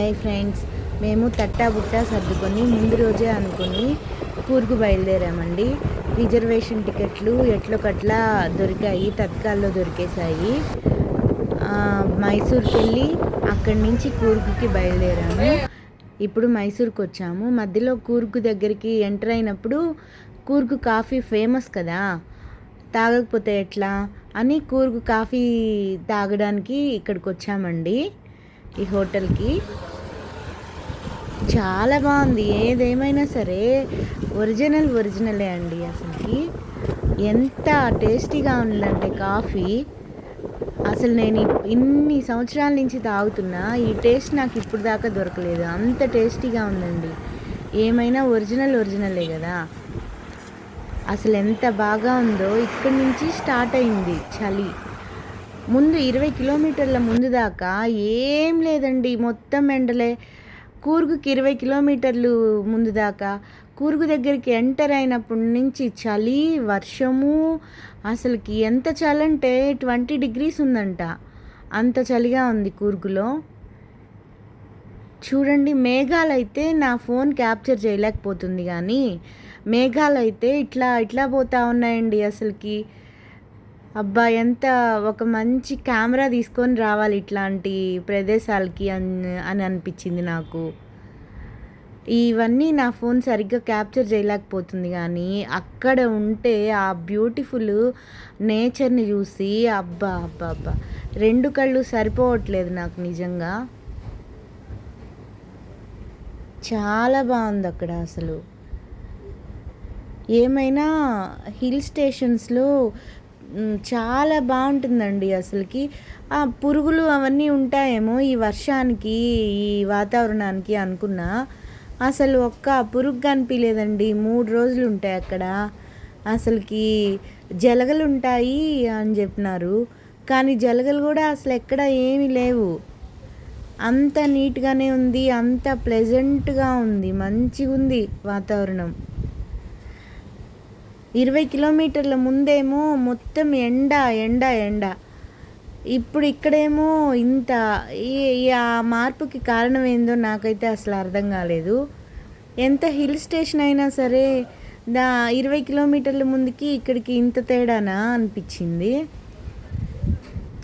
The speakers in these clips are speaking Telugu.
హాయ్ ఫ్రెండ్స్, మేము తట్టా బుట్టా సర్దుకొని ముందు రోజే అనుకుని కూర్గు బయలుదేరామండి. రిజర్వేషన్ టికెట్లు ఎట్లకట్లా దొరికాయి, తత్కాల్లో దొరికేశాయి. మైసూర్కి వెళ్ళి అక్కడి నుంచి కూర్గుకి బయలుదేరాము. ఇప్పుడు మైసూర్కి వచ్చాము. మధ్యలో కూర్గు దగ్గరికి ఎంటర్ అయినప్పుడు కూర్గు కాఫీ ఫేమస్ కదా, తాగకపోతే ఎట్లా అని కూర్గు కాఫీ తాగడానికి ఇక్కడికి వచ్చామండి. ఈ హోటల్కి చాలా బాగుంది. ఏదేమైనా సరే ఒరిజినలే అండి. అసలుకి ఎంత టేస్టీగా ఉందంటే కాఫీ, అసలు నేను ఇన్ని సంవత్సరాల నుంచి తాగుతున్నా ఈ టేస్ట్ నాకు ఇప్పుడు దాకా దొరకలేదు. అంత టేస్టీగా ఉందండి. ఏమైనా ఒరిజినలే కదా. అసలు ఎంత బాగా ఉందో. ఇక్కడి నుంచి స్టార్ట్ అయింది చలి. ముందు 20 కిలోమీటర్ల ముందు దాకా ఏం లేదండి, మొత్తం ఎండలే. కూర్గుకి 20 కిలోమీటర్లు ముందు దాకా, కూర్గు దగ్గరికి ఎంటర్ అయినప్పటి నుంచి చలి, వర్షము. అసలుకి ఎంత చలి అంటే 20 degrees ఉందంట. అంత చలిగా ఉంది కూర్గులో. చూడండి, మేఘాలు అయితే నా ఫోన్ క్యాప్చర్ చేయలేకపోతుంది, కానీ మేఘాలు అయితే ఇట్లా పోతూ ఉన్నాయండి. అసలుకి అబ్బా, ఎంత ఒక మంచి కెమెరా తీసుకొని రావాలి ఇట్లాంటి ప్రదేశాలకి అని అనిపించింది నాకు. ఇవన్నీ నా ఫోన్ సరిగ్గా క్యాప్చర్ చేయలేకపోతుంది, కానీ అక్కడ ఉంటే ఆ బ్యూటిఫుల్ నేచర్ని చూసి అబ్బా, రెండు కళ్ళు సరిపోవట్లేదు నాకు నిజంగా. చాలా బాగుంది అక్కడ. అసలు ఏమైనా హిల్ స్టేషన్స్లో చాలా బాగుంటుందండి. అసలుకి ఆ పురుగులు అవన్నీ ఉంటాయేమో ఈ వర్షానికి, ఈ వాతావరణానికి అనుకున్నా. అసలు ఒక్క పురుగు కనిపించలేదండి. 3 రోజులు ఉంటాయి అక్కడ. అసలుకి జలగలు ఉంటాయి అని చెప్పినారు, కానీ జలగలు కూడా అసలు ఎక్కడ ఏమీ లేవు. అంత నీట్గానే ఉంది, అంత ప్లెజెంట్గా ఉంది, మంచిగా ఉంది వాతావరణం. 20 కిలోమీటర్ల ముందేమో మొత్తం ఎండ. ఇప్పుడు ఇక్కడేమో ఇంత ఆ మార్పుకి కారణం ఏందో నాకైతే అసలు అర్థం కాలేదు. ఎంత హిల్ స్టేషన్ అయినా సరే 20 కిలోమీటర్ల ముందుకి ఇక్కడికి ఇంత తేడానా అనిపించింది.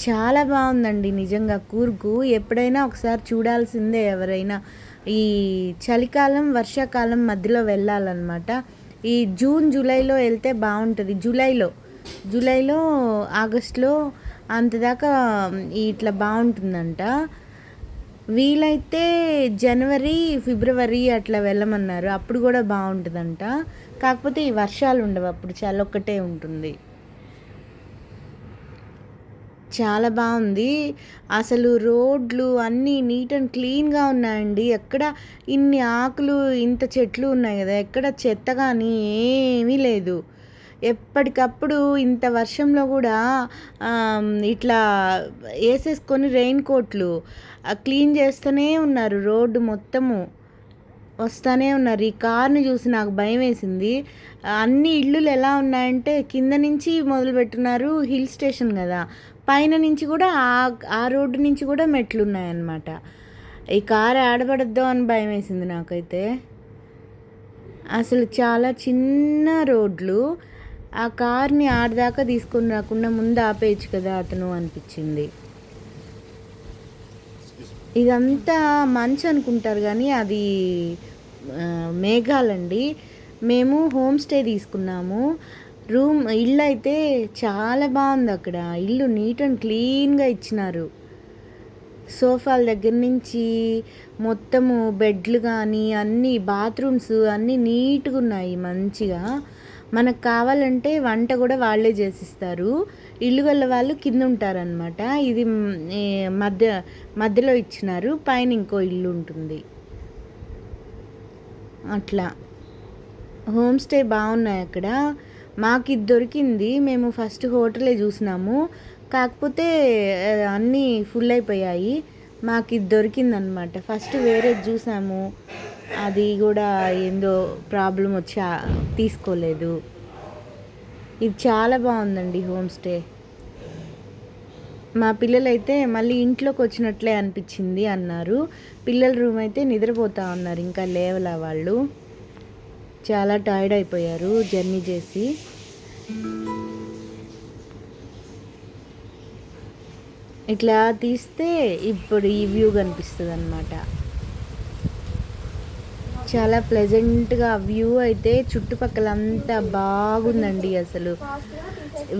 చాలా బాగుందండి నిజంగా కూర్గు. ఎప్పుడైనా ఒకసారి చూడాల్సిందే ఎవరైనా. ఈ చలికాలం, వర్షాకాలం మధ్యలో వెళ్ళాలన్నమాట. ఈ జూన్ జూలైలో వెళ్తే బాగుంటుంది. జూలైలో ఆగస్టులో అంతదాకా ఇట్లా బాగుంటుందంట. వీలైతే జనవరి, ఫిబ్రవరి అట్లా వెళ్ళమన్నారు. అప్పుడు కూడా బాగుంటుందంట. కాకపోతే ఈ వర్షాలు ఉండవు, అప్పుడు చలి ఒక్కటే ఉంటుంది. చాలా బాగుంది. అసలు రోడ్లు అన్నీ నీట్ అండ్ క్లీన్గా ఉన్నాయండి. ఎక్కడ ఇన్ని ఆకులు, ఇంత చెట్లు ఉన్నాయి కదా, ఎక్కడ చెత్త కానీ ఏమీ లేదు. ఎప్పటికప్పుడు ఇంత వర్షంలో కూడా ఇట్లా వేసేసుకొని రెయిన్ కోట్లు క్లీన్ చేస్తూనే ఉన్నారు. రోడ్డు మొత్తము వస్తూనే ఉన్నారు. ఈ కార్ని చూసి నాకు భయం వేసింది. అన్ని ఇళ్ళు ఎలా ఉన్నాయంటే కింద నుంచి మొదలు పెట్టున్నారు. హిల్ స్టేషన్ కదా, పైన నుంచి కూడా ఆ రోడ్డు నుంచి కూడా మెట్లు ఉన్నాయన్నమాట. ఈ కారు ఆడబడద్దో అని భయం వేసింది నాకైతే. అసలు చాలా చిన్న రోడ్లు. ఆ కార్ని ఆడదాకా తీసుకొని రాకుండా ముందు ఆపేయచ్చు కదా అతను అనిపించింది. ఇదంతా మంచు అనుకుంటారు, కానీ అది మేఘాలండి. మేము హోమ్ స్టే తీసుకున్నాము. ఇల్లు అయితే చాలా బాగుంది అక్కడ. ఇల్లు నీట్ అండ్ క్లీన్గా ఇచ్చినారు. సోఫాల దగ్గర నుంచి మొత్తము బెడ్లు కానీ అన్నీ, బాత్రూమ్స్ అన్నీ నీట్గా ఉన్నాయి మంచిగా. మనకు కావాలంటే వంట కూడా వాళ్ళే చేసిస్తారు. ఇల్లు గల వాళ్ళు కింద ఉంటారనమాట. ఇది మధ్యలో ఇచ్చినారు, పైన ఇంకో ఇల్లు ఉంటుంది. అట్లా హోమ్ స్టే బాగున్నాయి అక్కడ. మాకు ఇది దొరికింది. మేము ఫస్ట్ హోటలే చూసినాము, కాకపోతే అన్నీ ఫుల్ అయిపోయాయి. మాకు ఇది దొరికిందనమాట. ఫస్ట్ వేరే చూసాము, అది కూడా ఏందో ప్రాబ్లం వచ్చి తీసుకోలేదు. ఇది చాలా బాగుందండి హోమ్ స్టే. మా పిల్లలైతే మళ్ళీ ఇంట్లోకి వచ్చినట్లే అనిపించింది అన్నారు. పిల్లల రూమ్ అయితే నిద్రపోతా ఉన్నారు, ఇంకా లేవలా వాళ్ళు. చాలా టైర్డ్ అయిపోయారు జర్నీ చేసి. ఇట్లా తీస్తే ఇప్పుడు ఈ వ్యూ కనిపిస్తుంది అన్నమాట. చాలా ప్లెజెంట్గా వ్యూ అయితే చుట్టుపక్కల అంతా బాగుందండి. అసలు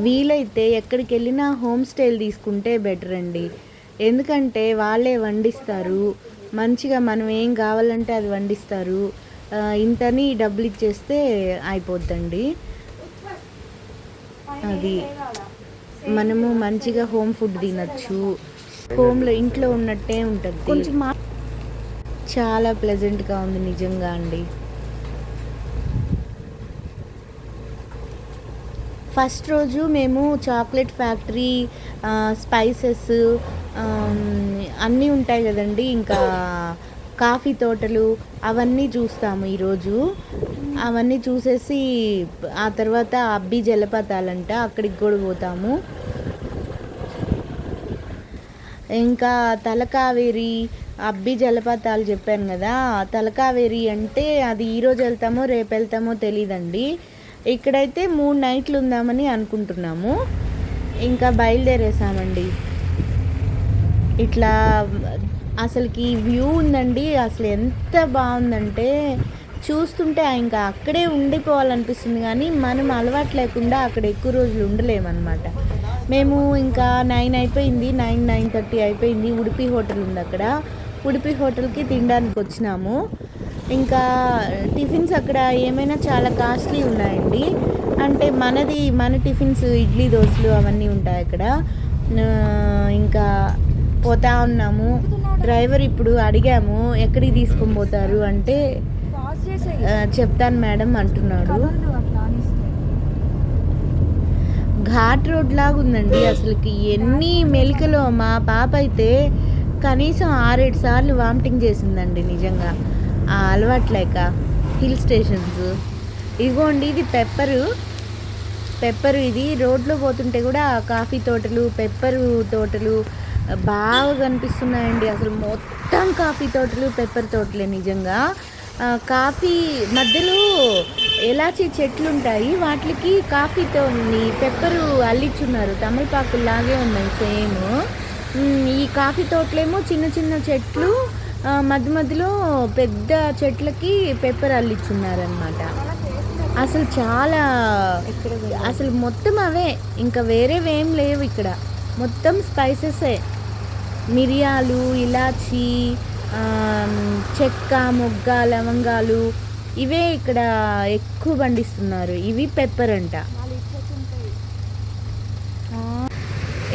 వీలైతే ఎక్కడికి వెళ్ళినా హోమ్ స్టేలు తీసుకుంటే బెటర్ అండి. ఎందుకంటే వాళ్ళే వండిస్తారు మంచిగా, మనం ఏం కావాలంటే అది వండిస్తారు. ఇంతని డబ్బులు ఇచ్చేస్తే అయిపోద్దండి. అది మనము మంచిగా హోమ్ ఫుడ్ తినచ్చు. హోమ్లో ఇంట్లో ఉన్నట్టే ఉంటుంది. కొంచెం చాలా ప్లెజెంట్గా ఉంది నిజంగా అండి. ఫస్ట్ రోజు మేము చాక్లెట్ ఫ్యాక్టరీ, స్పైసెస్ అన్నీ ఉంటాయి కదండి, ఇంకా కాఫీ తోటలు అవన్నీ చూస్తాము ఈరోజు. అవన్నీ చూసేసి ఆ తర్వాత అబ్బి జలపాతాలంట, అక్కడికి కూడా పోతాము. ఇంకా తలకావేరి, అబ్బి జలపాతాలు చెప్పాను కదా. తలకావేరి అంటే అది ఈరోజు వెళ్తామో రేపు వెళ్తామో తెలీదండి. ఇక్కడైతే 3 నైట్లు ఉందామని అనుకుంటున్నాము. ఇంకా బయలుదేరేసామండి. ఇట్లా అసలుకి వ్యూ ఉందండి. అసలు ఎంత బాగుందంటే చూస్తుంటే ఇంకా అక్కడే ఉండిపోవాలనిపిస్తుంది, కానీ మనం అలవాటు లేకుండా అక్కడ ఎక్కువ రోజులు ఉండలేమన్నమాట. మేము ఇంకా 9 అయిపోయింది, 9:30 అయిపోయింది. ఉడిపి హోటల్ ఉంది అక్కడ. ఉడిపి హోటల్కి తినడానికి వచ్చినాము. ఇంకా టిఫిన్స్ అక్కడ ఏమైనా చాలా కాస్ట్లీ ఉన్నాయండి. అంటే మన టిఫిన్స్ ఇడ్లీ దోశలు అవన్నీ ఉంటాయి అక్కడ. ఇంకా పోతా ఉన్నాము. డ్రైవర్ ఇప్పుడు అడిగాము ఎక్కడికి తీసుకొని పోతారు అంటే చెప్తాను మేడం అంటున్నాడు. ఘాట్ రోడ్ లాగా ఉందండి. అసలుకి ఎన్ని మెలికలో మా పాప అయితే కనీసం 6-7 సార్లు వామిటింగ్ చేసిందండి నిజంగా, ఆ అలవాట్లేక. హిల్ స్టేషన్స్ ఇదిగోండి, ఇది పెప్పరు ఇది రోడ్లో పోతుంటే కూడా కాఫీ తోటలు, పెప్పరు తోటలు బాగా కనిపిస్తున్నాయండి. అసలు మొత్తం కాఫీ తోటలు, పెప్పర్ తోటలే నిజంగా. కాఫీ మధ్యలో ఎలాచి చెట్లు ఉంటాయి, వాటికి కాఫీతో పెప్పరు అల్లిచ్చున్నారు. తమలపాకులాగే ఉన్నాయి సేమ్. ఈ కాఫీ తోటలేమో చిన్న చిన్న చెట్లు, మధ్య మధ్యలో పెద్ద చెట్లకి పెప్పర్ అల్లిచ్చున్నారనమాట. అసలు చాలా, అసలు మొత్తం అవే, ఇంకా వేరేవేం లేవు ఇక్కడ. మొత్తం స్పైసెసే, మిరియాలు, ఇలాచి, చెక్క, మొగ్గ, లవంగాలు ఇవే ఇక్కడ ఎక్కువ పండిస్తున్నారు. ఇవి పెప్పర్ అంట.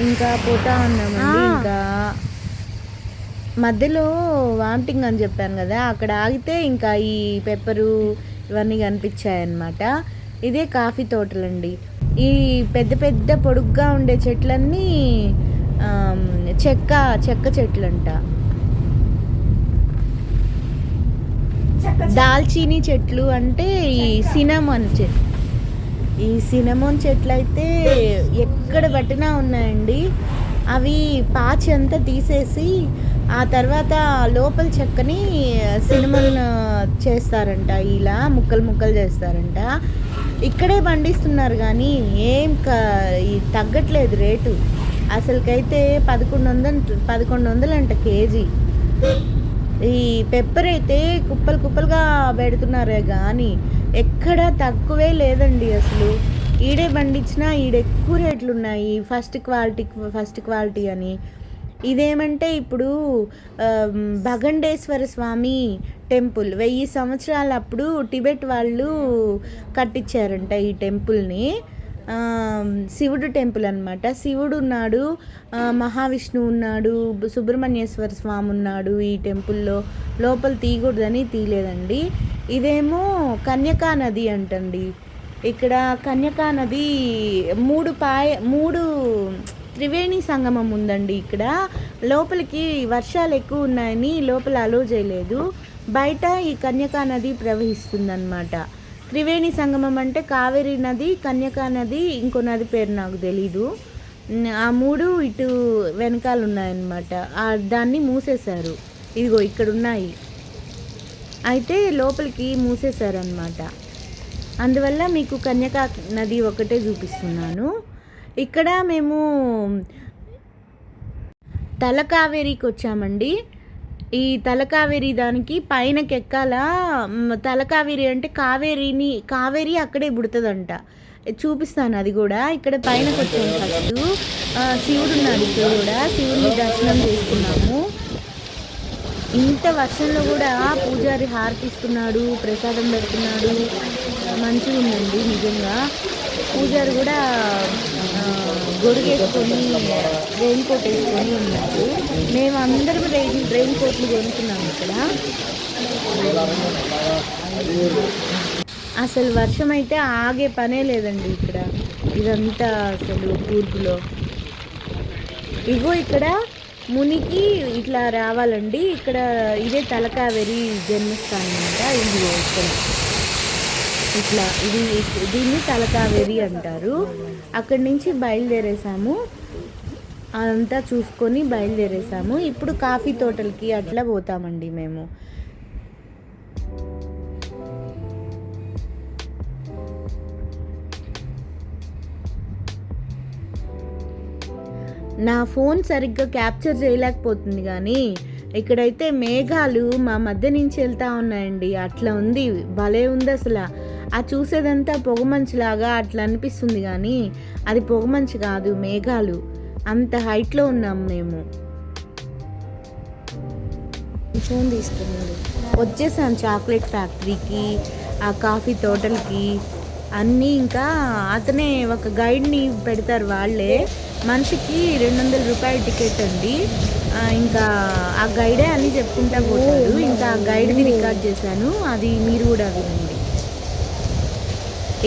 ఇంకా పోతా ఉన్నామండి. ఇంకా మధ్యలో వామిటింగ్ అని చెప్పాను కదా, అక్కడ ఆగితే ఇంకా ఈ పెప్పరు ఇవన్నీ కనిపించాయన్నమాట. ఇదే కాఫీ తోటలండి. ఈ పెద్ద పెద్ద పొడుగ్గా ఉండే చెట్లన్నీ చెక్క చెట్లంట. దాల్చీని చెట్లు అంటే ఈ సినమోన్ చెట్లు. ఈ సినమోన్ చెట్లు అయితే ఎక్కడ పట్టినా ఉన్నాయండి. అవి పాచి అంతా తీసేసి ఆ తర్వాత లోపల చెక్కని సినమోన్ చేస్తారంట, ఇలా ముక్కలు చేస్తారంట. ఇక్కడే పండిస్తున్నారు కానీ ఏం తగ్గట్లేదు రేటు. అసలుకైతే 1100 అంట కేజీ. ఈ పెప్పర్ అయితే కుప్పలుగా పెడుతున్నారే కానీ ఎక్కడ తక్కువే లేదండి. అసలు ఈడే పండించినా ఎక్కువ రేట్లు ఉన్నాయి. ఫస్ట్ క్వాలిటీ అని. ఇదేమంటే ఇప్పుడు భగండేశ్వర స్వామి టెంపుల్ 1000 సంవత్సరాల అప్పుడు టిబెట్ వాళ్ళు కట్టించారంట ఈ టెంపుల్ని. శివుడు టెంపుల్ అనమాట. శివుడు ఉన్నాడు, మహావిష్ణువు ఉన్నాడు, సుబ్రహ్మణ్యేశ్వర స్వామి ఉన్నాడు ఈ టెంపుల్లో. లోపల తీయకూడదని తీయలేదండి. ఇదేమో కన్యకా నది అంటండి. ఇక్కడ కన్యకా నది 3 త్రివేణి సంగమం ఉందండి ఇక్కడ. లోపలికి వర్షాలు ఎక్కువ ఉన్నాయని లోపల అలో చేయలేదు. బయట ఈ కన్యకా నది ప్రవహిస్తుందన్నమాట. త్రివేణి సంగమం అంటే కావేరీ నది, కన్యకా నది, ఇంకో నది పేరు నాకు తెలీదు. ఆ 3 ఇటు వెనకాల ఉన్నాయన్నమాట. దాన్ని మూసేశారు. ఇదిగో ఇక్కడున్నాయి. అయితే లోపలికి మూసేశారనమాట. అందువల్ల మీకు కన్యకా నది ఒకటే చూపిస్తున్నాను. ఇక్కడ మేము తలకావేరికి వచ్చామండి. ఈ తలకావేరి దానికి పైనకెక్కాల. తలకావేరి అంటే కావేరి అక్కడే పుడుతుందంట. చూపిస్తాను అది కూడా. ఇక్కడ పైనకి వచ్చాము ఫస్ట్. శివుడు ఉన్నాడు ఇక్కడ కూడా. శివుడిని దర్శనం చేసుకున్నాము. ఇంత వర్షంలో కూడా పూజారి హారతిస్తున్నాడు, ప్రసాదం పెడుతున్నాడు. మంచిగా ఉందండి నిజంగా. పూజారి కూడా గొడుగేసుకొని రెయిన్ కోట్ వేసుకొని ఉన్నారు. మేము అందరం రెయిన్ కోట్లు కొనుక్కున్నాము ఇక్కడ. అసలు వర్షం అయితే ఆగే పనే లేదండి ఇక్కడ. ఇదంతా అసలు కూర్పులో. ఇగో ఇక్కడ మునికి ఇట్లా రావాలండి. ఇక్కడ ఇదే తలకావేరి జన్మస్థానం అంట. ఇదిగో ఇక్కడ ఇట్లా దీన్ని తలకావేరి అంటారు. అక్కడి నుంచి బయలుదేరేసాము. అదంతా చూసుకొని బయలుదేరేసాము. ఇప్పుడు కాఫీ తోటలకి అట్లా పోతామండి మేము. నా ఫోన్ సరిగ్గా క్యాప్చర్ చేయలేకపోతుంది కానీ ఇక్కడైతే మేఘాలు మా మధ్య నుంచి వెళ్తూ ఉన్నాయండి. అట్లా ఉంది, భలే ఉంది అసలు. ఆ చూసేదంతా పొగమంచులాగా అట్లా అనిపిస్తుంది కానీ అది పొగమంచు కాదు, మేఘాలు. అంత హైట్లో ఉన్నాం మేము. ఫోన్ తీసుకున్నాడు. వచ్చేసాను చాక్లెట్ ఫ్యాక్టరీకి, ఆ కాఫీ తోటలకి అన్నీ. ఇంకా అతనే ఒక గైడ్ని పెడతారు వాళ్ళే. మనిషికి 200 రూపాయల టికెట్ అండి. ఇంకా ఆ గైడే అన్నీ చెప్పుకుంటా పోతాడు. ఇంకా ఆ గైడ్ని రికార్డ్ చేశాను, అది మీరు కూడా వినండి.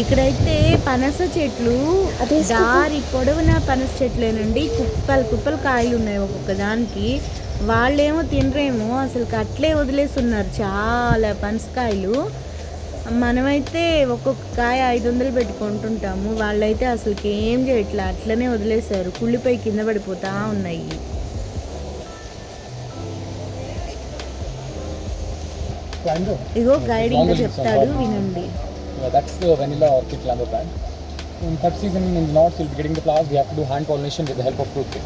ఇక్కడైతే పనస చెట్లు, దారి పొడవున పనస చెట్లేనండి. కుప్పలు కాయలు ఉన్నాయి ఒక్కొక్క దానికి. వాళ్ళేమో తినరేమో, అసలు అట్లే వదిలేస్తున్నారు చాలా పనసకాయలు. మనమైతే ఒక్కొక్క కాయ 500 పెట్టుకుంటుంటాము. వాళ్ళైతే అసలు ఏం చేయట్లా, అట్లనే వదిలేశారు. కుళ్ళిపోయి కింద పడిపోతా ఉన్నాయి. ఇగో గైడ్ ఇంకా చెప్తాడు, వినండి. That's the vanilla orchid clamber plant. In that season in the north, you'll be getting the flowers. We have to do hand pollination with the help of toothpick.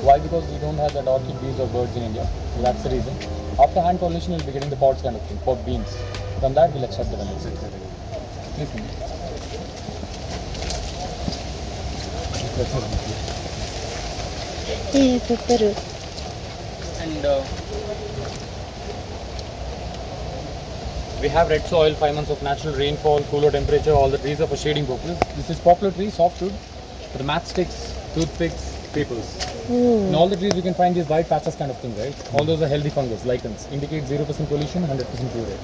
Why? Because we don't have that orchid bees or birds in India. So that's the reason. After hand pollination, you'll be getting the pods kind of thing, pod beans. From that, we'll extract the vanilla. Please. And we have red soil, 5 months of natural rainfall, cooler temperature. All the trees are for shading purposes. This is poplar tree, softwood, for the matchsticks, toothpicks, papers. In all the trees you can find these white patches kind of thing, right? All those are healthy fungus, lichens. Indicate 0% pollution, 100% pure.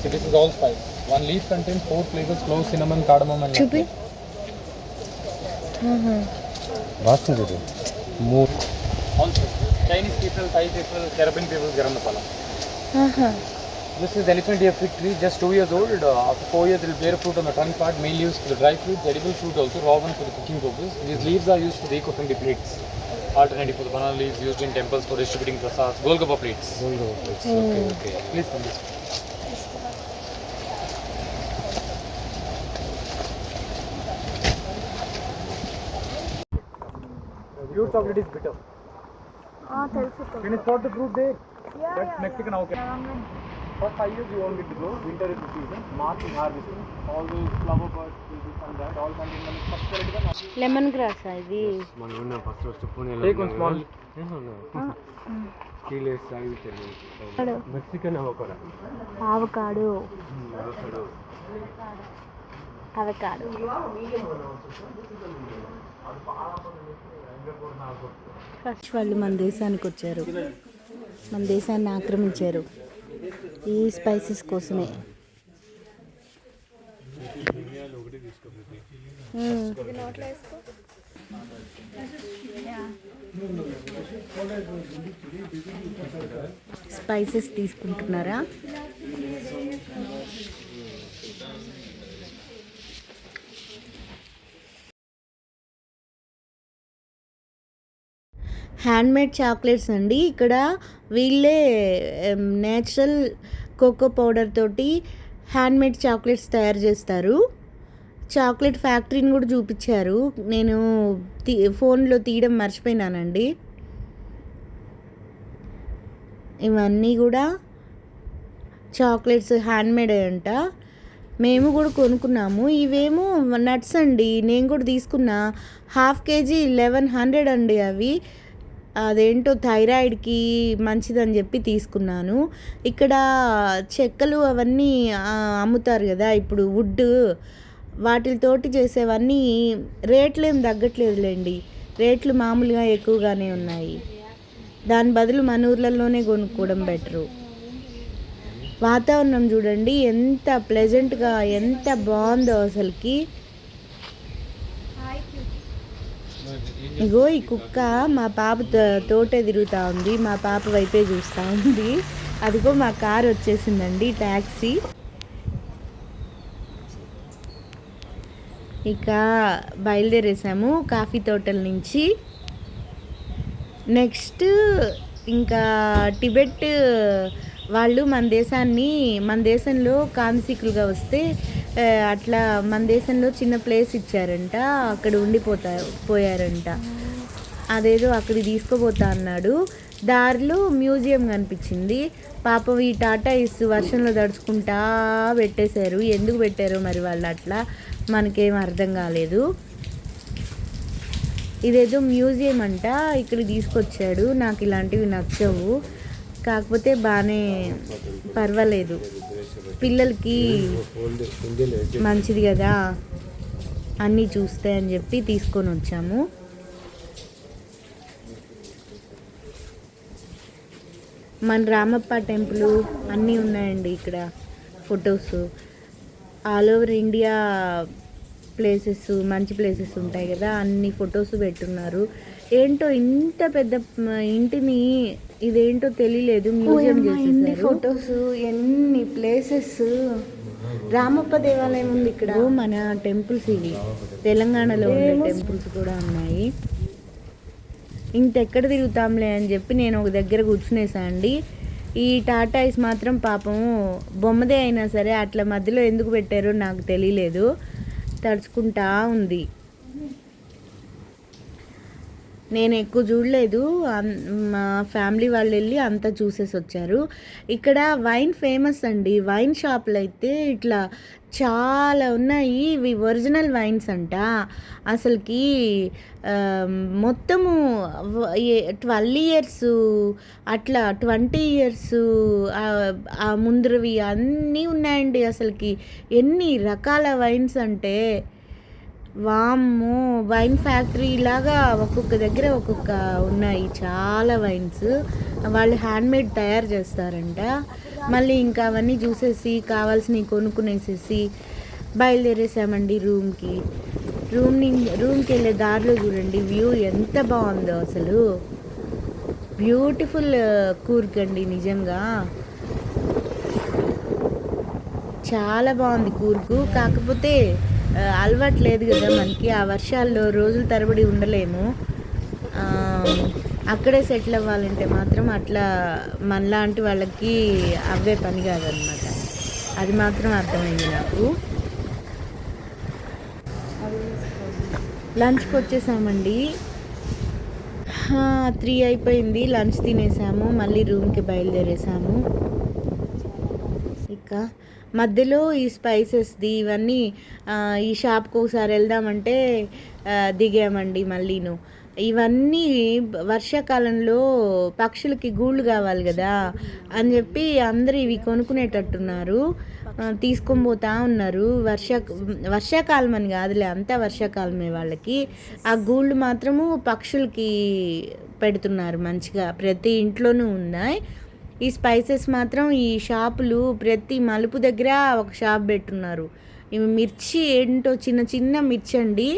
So this is all spice. One leaf contains 4 flavors: clove, cinnamon, cardamom, and nutmeg. Also, Chinese people, Thai people, Caribbean people, garam masala. This is elephant ear fig tree, just 2 years old. After 4 years, it will bear fruit on the trunk part. Main leaves for the dry fruits, edible fruit also, raw one for the cooking purpose. These leaves are used for the eco-friendly plates. Alternative for the banana leaves used in temples for distributing prasads. Golgappa plates. Okay. Please come this way. Pure chocolate is bitter. Can you spot the fruit there? That's Mexican orchid. For 5 years you won't get to grow. Winter is the season. March is harvesting. All those flower buds will be from that. All contain lemon grass ఇది. Take one small. Mexican avocado. Avocado. First వాళ్ళు మన దేశానికి వచ్చారు, మన దేశాన్ని ఆక్రమించారు ఈ స్పైసెస్ కోసమే. స్పైసెస్ తీసుకుంటున్నారా? హ్యాండ్మేడ్ చాక్లెట్స్ అండి. ఇక్కడ వీళ్ళే నేచురల్ కోకో పౌడర్ తోటి హ్యాండ్మేడ్ చాక్లెట్స్ తయారు చేస్తారు. చాక్లెట్ ఫ్యాక్టరీని కూడా చూపించారు. నేను ఫోన్లో తీయడం మర్చిపోయినానండి. ఇవన్నీ కూడా చాక్లెట్స్ హ్యాండ్మేడ్ అంట. మేము కూడా కొనుక్కున్నాము. ఇవేమో నట్స్ అండి. నేను కూడా తీసుకున్నా. 1/2 kg 1100 అండి అవి. అదేంటో థైరాయిడ్కి మంచిదని చెప్పి తీసుకున్నాను. ఇక్కడ చెక్కలు అవన్నీ అమ్ముతారు కదా, ఇప్పుడు వుడ్ వాటితోటి చేసేవన్నీ రేట్లు ఏం తగ్గట్లేదులేండి. రేట్లు మామూలుగా ఎక్కువగానే ఉన్నాయి. దాని బదులు మన ఊర్లలోనే కొనుక్కోవడం బెటరు. వాతావరణం చూడండి ఎంత ప్లెజెంట్గా, ఎంత బాగుందో అసలుకి. ఇగో ఈ కుక్క మా పాప తోటే తిరుగుతూ ఉంది. మా పాప వైపే చూస్తూ ఉంది. అదిగో మా కారు వచ్చేసిందండి, ట్యాక్సీ. ఇక బయలుదేరేసాము కాఫీ తోటల నుంచి. నెక్స్ట్ ఇంకా టిబెట్ వాళ్ళు మన దేశంలో కాంతికులుగా వస్తే అట్లా మన దేశంలో చిన్న ప్లేస్ ఇచ్చారంట, అక్కడ పోయారంట. అదేదో అక్కడికి తీసుకుపోతా అన్నాడు. దారిలో మ్యూజియం కనిపించింది. పాపం ఈ టాటాయిస్ వర్షంలో తడుచుకుంటా పెట్టేశారు. ఎందుకు పెట్టారో మరి వాళ్ళు అట్లా మనకేం అర్థం కాలేదు. ఇదేదో మ్యూజియం అంట, ఇక్కడికి తీసుకొచ్చాడు. నాకు ఇలాంటివి నచ్చవు, కాకపోతే బాగానే పర్వాలేదు, పిల్లలకి మంచిది కదా అన్నీ చూస్తే అని చెప్పి తీసుకొని వచ్చాము. మన రామప్ప టెంపుల్ అన్నీ ఉన్నాయండి ఇక్కడ. Photos all over India places, మంచి ప్లేసెస్ ఉంటాయి కదా, అన్ని ఫొటోస్ పెట్టున్నారు. ఏంటో ఇంత పెద్ద ఇంటిని ఇదేంటో తెలియలేదు, మ్యూజియం చేసేసారు. ఫొటోస్, ఎన్ని ప్లేసెస్. రామప్ప దేవాలయం ఉంది ఇక్కడ. మన టెంపుల్స్ ఇవి తెలంగాణలో ఉండే టెంపుల్స్ కూడా ఉన్నాయి. ఇంకెక్కడ తిరుగుతాంలే అని చెప్పి నేను ఒక దగ్గర కూర్చునేసా అండి. ఈ టాటాయిస్ మాత్రం పాపం బొమ్మదే అయినా సరే అట్లా మధ్యలో ఎందుకు పెట్టారో నాకు తెలియలేదు, తడుచుకుంటా ఉంది. నేను ఎక్కువ చూడలేదు, మా ఫ్యామిలీ వాళ్ళు వెళ్ళి అంతా చూసేసి వచ్చారు. ఇక్కడ వైన్ ఫేమస్ అండి. వైన్ షాపులు అయితే ఇట్లా చాలా ఉన్నాయి. ఇవి ఒరిజినల్ వైన్స్ అంట. అసలుకి మొత్తము 12 years అట్లా 20 years ముందరవి అన్నీ ఉన్నాయండి. అసలుకి ఎన్ని రకాల వైన్స్ అంటే వామ్మో, వైన్ ఫ్యాక్టరీ లాగా ఒక్కొక్క దగ్గర ఒక్కొక్క ఉన్నాయి. చాలా వైన్స్ వాళ్ళు హ్యాండ్మేడ్ తయారు చేస్తారంట. మళ్ళీ ఇంకా అవన్నీ చూసేసి కావాల్సినవి కొనుక్కునేసేసి బయలుదేరేసామండి రూమ్కి. రూమ్కి వెళ్ళే దారిలో చూడండి వ్యూ ఎంత బాగుందో అసలు. బ్యూటిఫుల్ కూర్గ్ అండి, నిజంగా చాలా బాగుంది కూర్గు. కాకపోతే అలవాటు లేదు కదా మనకి, ఆ వర్షాల్లో రోజుల తరబడి ఉండలేము. అక్కడే సెటిల్ అవ్వాలంటే మాత్రం అట్లా మనలాంటి వాళ్ళకి అవే పని కాదనమాట. అది మాత్రం అర్థమైంది నాకు. లంచ్కి వచ్చేసామండి. 3 అయిపోయింది. లంచ్ తినేసాము, మళ్ళీ రూమ్కి బయలుదేరేసాము. ఇక మధ్యలో ఈ స్పైసెస్ది ఇవన్నీ ఈ షాప్కి ఒకసారి వెళ్దామంటే దిగామండి మళ్ళీను. ఇవన్నీ వర్షాకాలంలో పక్షులకి గూళ్ళు కావాలి కదా అని చెప్పి అందరూ ఇవి కొనుక్కునేటట్టున్నారు, తీసుకొని పోతా ఉన్నారు. వర్షాకాలం అని కాదులే, అంతా వర్షాకాలమే వాళ్ళకి. ఆ గూళ్ళు మాత్రము పక్షులకి పెడుతున్నారు మంచిగా, ప్రతి ఇంట్లోనూ ఉన్నాయి. ఈ స్పైసెస్ మాత్రం ఈ షాపులు ప్రతి మలుపు దగ్గర ఒక షాప్ పెట్టున్నారు. ఇవి మిర్చి ఏంటో చిన్న చిన్న మిర్చి అండి,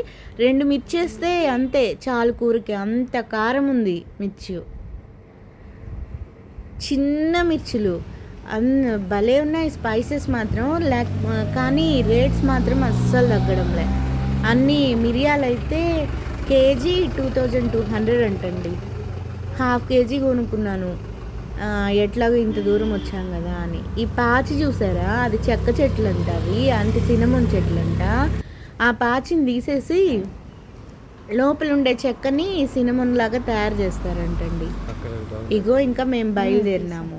2 మిర్చి వేస్తే అంతే చాలు కూరకి, అంత కారం ఉంది మిర్చి. చిన్న మిర్చులు భలే ఉన్నాయి స్పైసెస్ మాత్రం. కానీ రేట్స్ మాత్రం అస్సలు తగ్గడంలే. అన్ని మిరియాలు అయితే కేజీ 2200 అంటండి. హాఫ్ కేజీ కొనుక్కున్నాను. ఎట్లాగో ఇంత దూరం వచ్చాం కదా అని. ఈ పాచి చూసారా, అది చెక్క చెట్లు అంట, అవి అంటే సినమన్ చెట్లు అంట. ఆ పాచిని తీసేసి లోపల ఉండే చెక్కని సినమన్ లాగా తయారు చేస్తారంటండి. ఇగో ఇంకా మేము బయలుదేరినాము.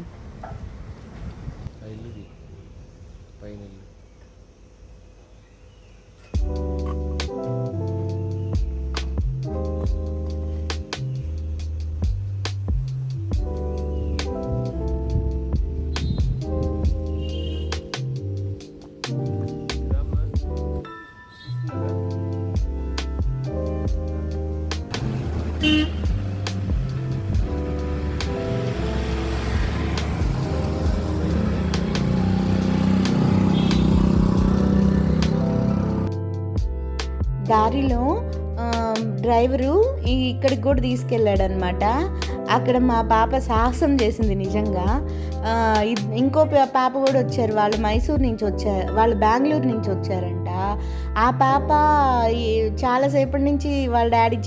దారిలో డ్రైవరు ఇక్కడికి కూడా తీసుకెళ్ళాడనమాట. అక్కడ మా పాప సాహసం చేసింది నిజంగా. ఇంకో పాప కూడా వచ్చారు, వాళ్ళు మైసూర్ నుంచి వచ్చారు, వాళ్ళు బెంగళూరు నుంచి వచ్చారంట. ఆ పాప చాలాసేపటి నుంచి వాళ్ళ డాడీ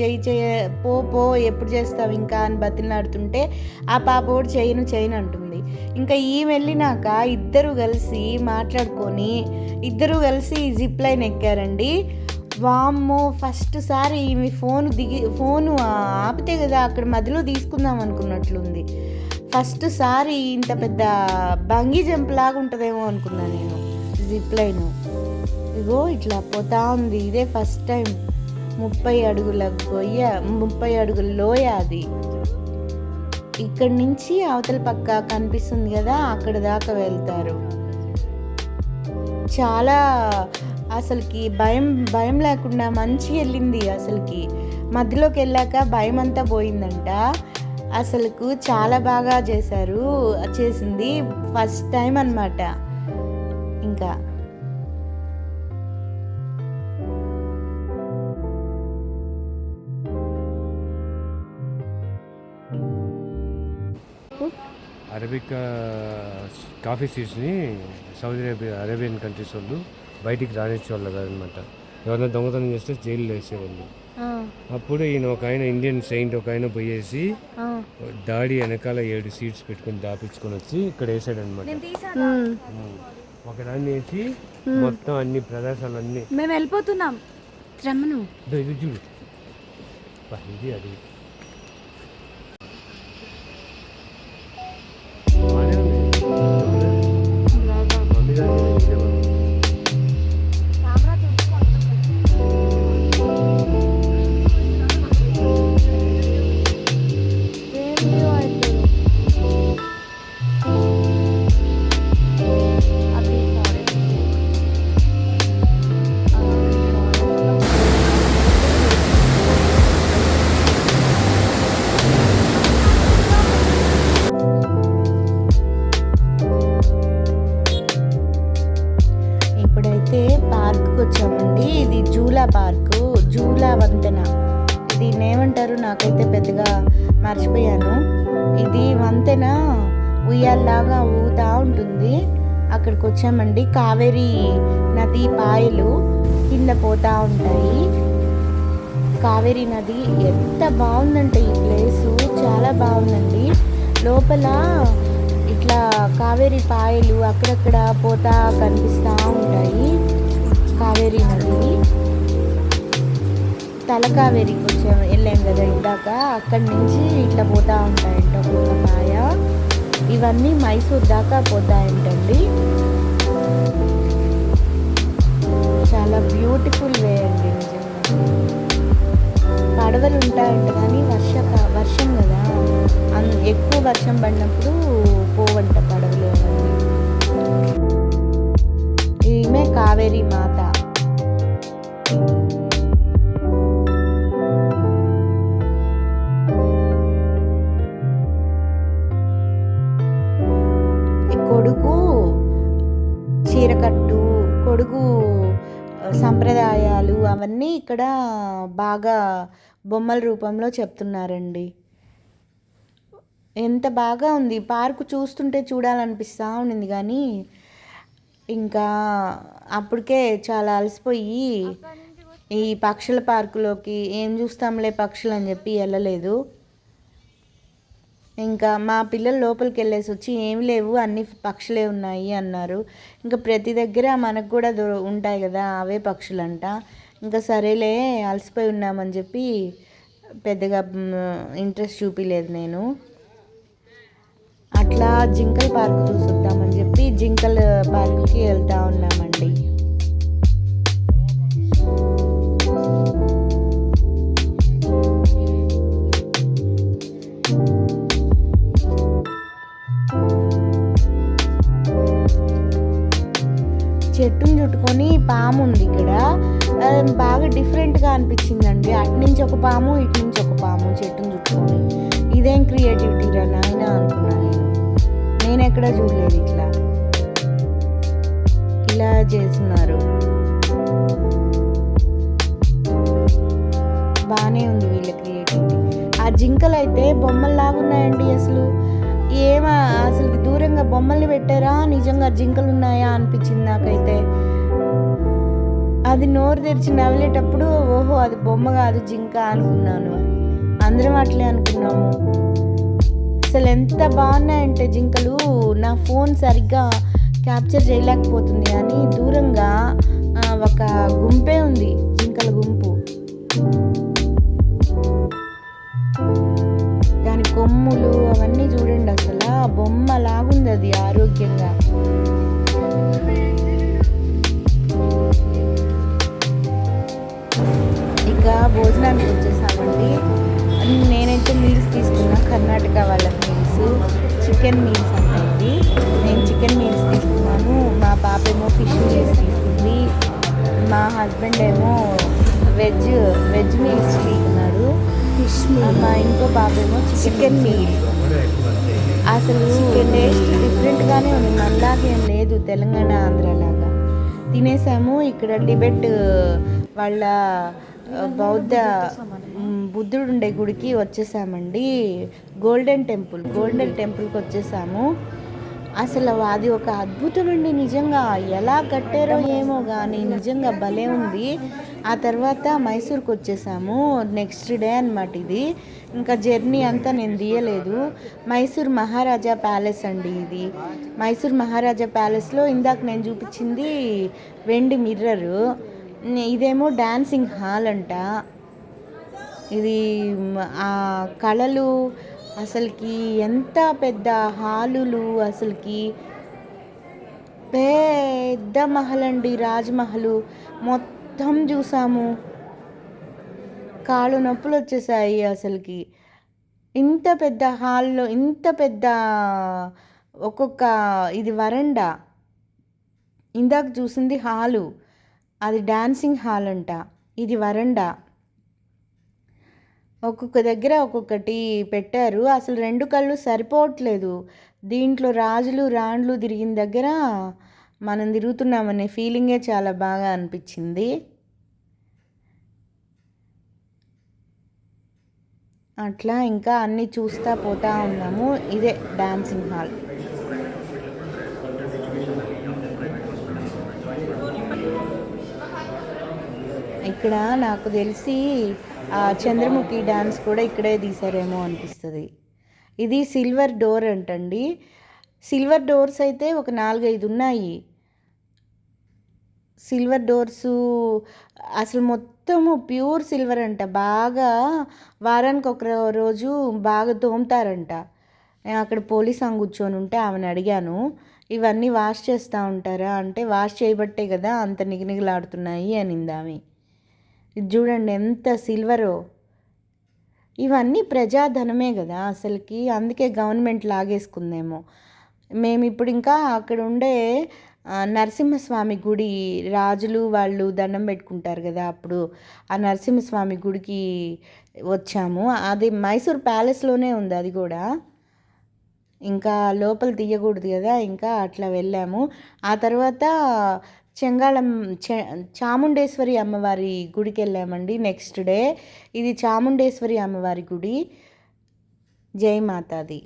పో ఎప్పుడు చేస్తావు ఇంకా అని బతిలాడుతుంటే ఆ పాప కూడా చేయను అంటుంది. ఇంకా వెళ్ళినాక ఇద్దరు కలిసి మాట్లాడుకొని ఇద్దరు కలిసి జిప్ లైన్ ఎక్కారండి. వామ్మో, ఫస్ట్ సారి మీ ఫోను ఆపితే కదా అక్కడ మధ్యలో తీసుకుందాం అనుకున్నట్లుంది. ఫస్ట్ సారి ఇంత పెద్ద బంగీ జంప్ లాగా ఉంటుందేమో అనుకున్నా నేను. జిప్ లైన్ ఇగో ఇట్లా పోతా ఉంది. ఇదే ఫస్ట్ టైం. 30 అడుగుల లోయ అది. ఇక్కడి నుంచి అవతల పక్క కనిపిస్తుంది కదా, అక్కడ దాకా వెళ్తారు. చాలా అసలుకి భయం లేకుండా మంచిగా వెళ్ళింది. అసలుకి మధ్యలోకి వెళ్ళాక భయం అంతా పోయిందంట. అసలుకు చాలా బాగా చేసింది. ఫస్ట్ టైం అన్నమాట. ఇంకా అరబిక్ కాఫీ సీడ్స్ని సౌదీ అరేబియన్ కంట్రీస్ వాళ్ళు బయటికి రానిచ్చేవాళ్ళు కాదనమాట. ఎవరైనా దొంగతనం చేస్తే జైల్లో వేసేవాళ్ళు. అప్పుడు ఒక ఆయన ఇండియన్ సెయింట్ ఒక ఆయన పోయేసి దాడి వెనకాల 7 సీడ్స్ పెట్టుకుని దాపించుకొని వచ్చి ఇక్కడ వేసాడు అనమాట. ఒకదాన్ని వేసి మొత్తం అన్ని ప్రదేశాలన్నీ మేము వెళ్ళిపోతున్నాం. ఇది చూడు, ఇది అది వచ్చామండి. ఇది జూలా వంతెన. దీన్ని ఏమంటారు నాకైతే పెద్దగా మర్చిపోయాను. ఇది వంతెన ఉయ్యాల్లాగా ఊగుతూ ఉంటుంది. అక్కడికి వచ్చామండి. కావేరీ నది పాయలు కింద పోతూ ఉంటాయి. కావేరీ నది ఎంత బాగుందంటే ఈ ప్లేసు చాలా బాగుందండి. లోపల ఇట్లా కావేరీ పాయలు అక్కడక్కడ పోతా కనిపిస్తూ ఉంటాయి. కావేరీ నది తలకావేరికి వెళ్ళాం కదా ఇందాక, అక్కడి నుంచి ఇట్లా పోతూ ఉంటాయంట ఒక్కొక్క పాయ. ఇవన్నీ మైసూర్ దాకా పోతాయంటండి. చాలా బ్యూటిఫుల్ వే అండి నిజంగా. పడవలు ఉంటాయంట కానీ వర్షం కదా, ఎక్కువ వర్షం పడినప్పుడు పోవంట పడవలు అవన్నీ. ఈమె కావేరీ మాత. కొడుకు చీరకట్టు, కొడుకు సంప్రదాయాలు అవన్నీ ఇక్కడ బాగా బొమ్మల రూపంలో చెప్తున్నారండి. ఎంత బాగా ఉంది పార్కు. చూస్తుంటే చూడాలనిపిస్తూ ఉండింది కానీ ఇంకా అప్పటికే చాలా అలసిపోయి ఈ పక్షుల పార్కులోకి ఏం చూస్తాంలే పక్షులు అని చెప్పి వెళ్ళలేదు. ఇంకా మా పిల్లలు లోపలికి వెళ్ళేసి వచ్చి ఏమి లేవు అన్ని పక్షులే ఉన్నాయి అన్నారు. ఇంకా ప్రతి దగ్గర మనకు కూడా ఉంటాయి కదా అవే పక్షులంట. ఇంకా సరేలే అలసిపోయి ఉన్నామని చెప్పి పెద్దగా ఇంట్రెస్ట్ చూపించలేదు నేను. అట్లా జింకల పార్క్ చూసొద్దామని చెప్పి జింకల పార్క్కి వెళ్తూ ఉన్నామండి. చెట్టును చుట్టుకొని పాము ఉంది ఇక్కడ. బాగా డిఫరెంట్గా అనిపించిందండి. అటు నుంచి ఒక పాము, ఇటు నుంచి ఒక పాము చెట్టును చుట్టుకొని. ఇదేం క్రియేటివిటీ రా నాయన అనుకున్నా నేను ఎక్కడా చూడలేదు ఇలా చేస్తున్నారు. బాగానే ఉంది వీళ్ళ క్రియేటివిటీ. ఆ జింకలు అయితే బొమ్మల్లాగా ఉన్నాయండి. అసలు దూరంగా బొమ్మల్ని పెట్టారా నిజంగా జింకలు ఉన్నాయా అనిపించింది నాకైతే. అది నోరు తెరిచి నవ్వేటప్పుడు ఓహో అది బొమ్మ కాదు జింక అనుకున్నాను. అందరం అట్లే అనుకున్నాము. అసలు ఎంత బాగున్నాయంటే జింకలు, నా ఫోన్ సరిగ్గా క్యాప్చర్ చేయలేకపోతుంది కానీ దూరంగా ఒక గుంపే ఉంది, జింకల గుంపు. దాని కొమ్ములు అవన్నీ చూడండి, అసలు బొమ్మ లాగుంది అది ఆరోగ్యంగా. ఇక భోజనానికి వచ్చేసామండి. నేనైతే మీల్స్ తీసుకున్నా, కర్ణాటక వాళ్ళ మీల్స్, చికెన్ మీల్స్ అనేది. నేను చికెన్ మీల్స్ తీసుకున్నాను. మా పాప ఏమో ఫిష్ మీల్స్ తీసుకుంది. మా హస్బెండ్ ఏమో వెజ్ మీల్స్ తీసుకున్నాడు. Fish meal. మా ఇంకో పాప ఏమో చికెన్ మీల్. అసలు టేస్ట్ డిఫరెంట్గానే ఉంది, మనలాగేం లేదు, తెలంగాణ ఆంధ్రలాగా. తినేసాము. ఇక్కడ టిబెట్ వాళ్ళ బౌద్ధ బుద్ధుడు ఉండే గుడికి వచ్చేసామండి. గోల్డెన్ టెంపుల్కి వచ్చేసాము. అసలు అది ఒక అద్భుతం అండి నిజంగా. ఎలా కట్టారో ఏమో కానీ నిజంగా భలే ఉంది. ఆ తర్వాత మైసూర్కి వచ్చేసాము. నెక్స్ట్ డే అన్నమాట ఇది. ఇంకా జర్నీ అంతా నేను తీయలేదు. మైసూర్ మహారాజా ప్యాలెస్ అండి ఇది. మైసూర్ మహారాజా ప్యాలెస్లో ఇందాక నేను చూపించింది వెండి మిర్రరు, ఇదేమో డాన్సింగ్ హాల్ అంట. ఇది ఆ కళలు అసలుకి ఎంత పెద్ద హాలులు, అసలుకి పెద్ద మహల్ అండి, రాజ్మహల్ మొత్తం చూసాము. కాళ్ళు నొప్పులు వచ్చేసాయి అసలుకి. ఇంత పెద్ద హాల్లో ఇంత పెద్ద ఒక్కొక్క, ఇది వరండా, ఇందాక చూసింది హాలు, అది డాన్సింగ్ హాల్ అంట, ఇది వరండా. ఒక్కొక్క దగ్గర ఒక్కొక్కటి పెట్టారు. అసలు రెండు కళ్ళు సరిపోవట్లేదు. దీంట్లో రాజులు రాణులు తిరిగిన దగ్గర మనం తిరుగుతున్నామనే ఫీలింగే చాలా బాగా అనిపించింది. అట్లా ఇంకా అన్నీ చూస్తూ పోతూ ఉన్నాము. ఇదే డాన్సింగ్ హాల్. ఇక్కడ నాకు తెలిసి చంద్రముఖి డ్యాన్స్ కూడా ఇక్కడే తీసారేమో అనిపిస్తుంది. ఇది సిల్వర్ డోర్ అంటండి. సిల్వర్ డోర్స్ అయితే ఒక 4-5 ఉన్నాయి. సిల్వర్ డోర్సు అసలు మొత్తము ప్యూర్ సిల్వర్ అంట. బాగా వారానికి ఒక రోజు బాగా తోముతారంట. నేను అక్కడ పోలీస్ ఆమె కూర్చొని ఉంటే ఆమెను అడిగాను, ఇవన్నీ వాష్ చేస్తూ ఉంటారా అంటే, వాష్ చేయబట్టే కదా అంత నిగనిగలాడుతున్నాయి అనింది ఆమె. ఇది చూడండి ఎంత సిల్వరో. ఇవన్నీ ప్రజాధనమే కదా అసలుకి, అందుకే గవర్నమెంట్ లాగేసుకుందేమో. మేము ఇప్పుడు ఇంకా అక్కడ ఉండే నరసింహస్వామి గుడి, రాజులు వాళ్ళు దండం పెట్టుకుంటారు కదా, అప్పుడు ఆ నరసింహస్వామి గుడికి వచ్చాము. అది మైసూర్ ప్యాలెస్లోనే ఉంది అది కూడా. ఇంకా లోపల తీయకూడదు కదా, ఇంకా అట్లా వెళ్ళాము. ఆ తర్వాత చెంగాళం చాముండేశ్వరి అమ్మవారి గుడికి వెళ్ళామండి నెక్స్ట్ డే. ఇది చాముండేశ్వరి అమ్మవారి గుడి. జై మాతాది.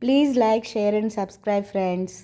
Please like, share and subscribe friends.